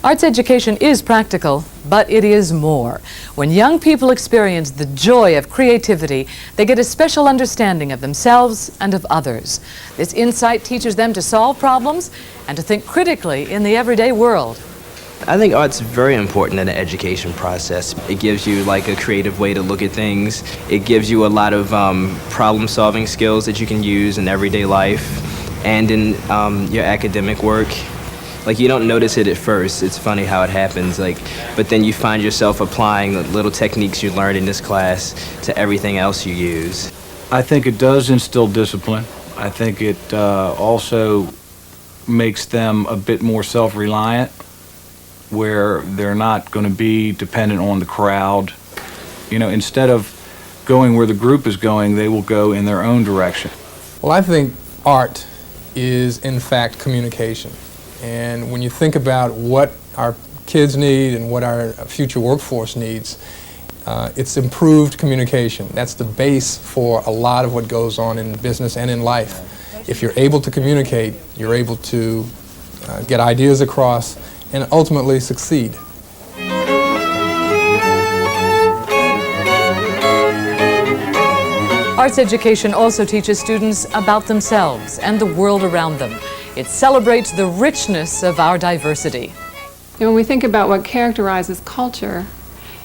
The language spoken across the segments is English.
Arts education is practical, but it is more. When young people experience the joy of creativity, they get a special understanding of themselves and of others. This insight teaches them to solve problems and to think critically in the everyday world. I think art's very important in the education process. It gives you like a creative way to look at things. It gives you a lot of problem-solving skills that you can use in everyday life and in your academic work. Like, you don't notice it at first. It's funny how it happens, but then you find yourself applying the little techniques you learned in this class to everything else you use. I think it does instill discipline. I think it also makes them a bit more self-reliant, where they're not going to be dependent on the crowd. You know, instead of going where the group is going, they will go in their own direction. Well, I think art is, in fact, communication. And when you think about what our kids need and what our future workforce needs, it's improved communication. That's the base for a lot of what goes on in business and in life. If you're able to communicate, you're able to get ideas across and ultimately succeed. Arts education also teaches students about themselves and the world around them. It celebrates the richness of our diversity. When we think about what characterizes culture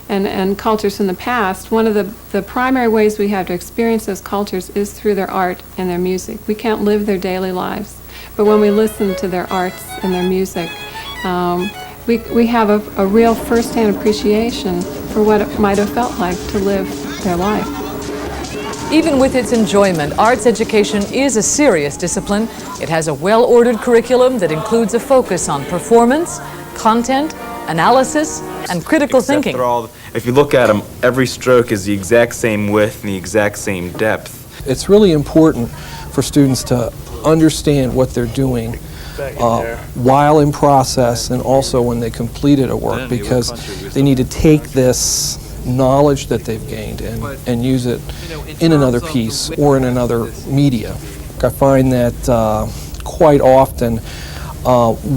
and cultures in the past, one of the primary ways we have to experience those cultures is through their art and their music. We can't live their daily lives, but when we listen to their arts and their music, we have a real first-hand appreciation for what it might have felt like to live their life. Even with its enjoyment, arts education is a serious discipline. It has a well-ordered curriculum that includes a focus on performance, content, analysis, and critical thinking. If you look at them, every stroke is the exact same width and the exact same depth. It's really important for students to understand what they're doing while in process and also when they completed a work, because they need to take this knowledge that they've gained and use it in another piece or in another media. I find that quite often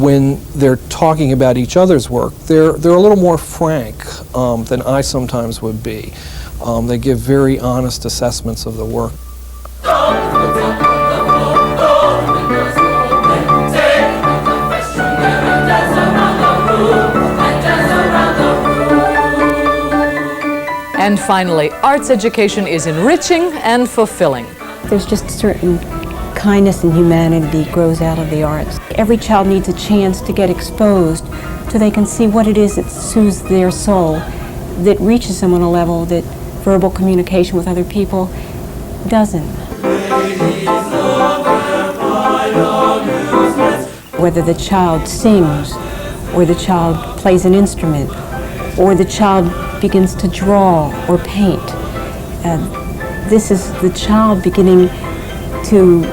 when they're talking about each other's work, they're a little more frank than I sometimes would be. They give very honest assessments of the work. And finally, arts education is enriching and fulfilling. There's just a certain kindness and humanity grows out of the arts. Every child needs a chance to get exposed so they can see what it is that soothes their soul, that reaches them on a level that verbal communication with other people doesn't. Whether the child sings, or the child plays an instrument, or the child begins to draw or paint. This is the child beginning to,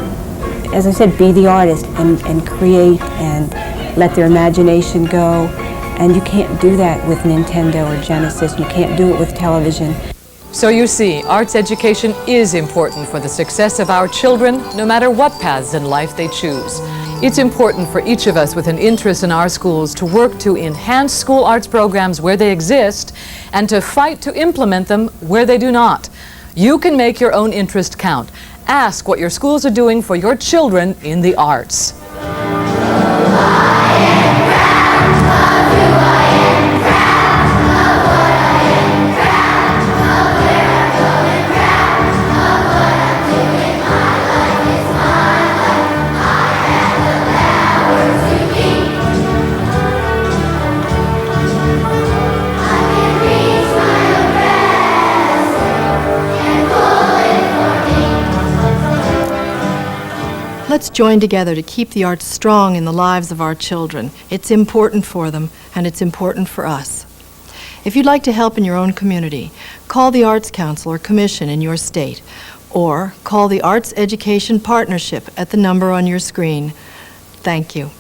as I said, be the artist and create and let their imagination go. And you can't do that with Nintendo or Genesis. You can't do it with television. So you see, arts education is important for the success of our children, no matter what paths in life they choose. It's important for each of us with an interest in our schools to work to enhance school arts programs where they exist and to fight to implement them where they do not. You can make your own interest count. Ask what your schools are doing for your children in the arts. Let's join together to keep the arts strong in the lives of our children. It's important for them, and it's important for us. If you'd like to help in your own community, call the Arts Council or Commission in your state, or call the Arts Education Partnership at the number on your screen. Thank you.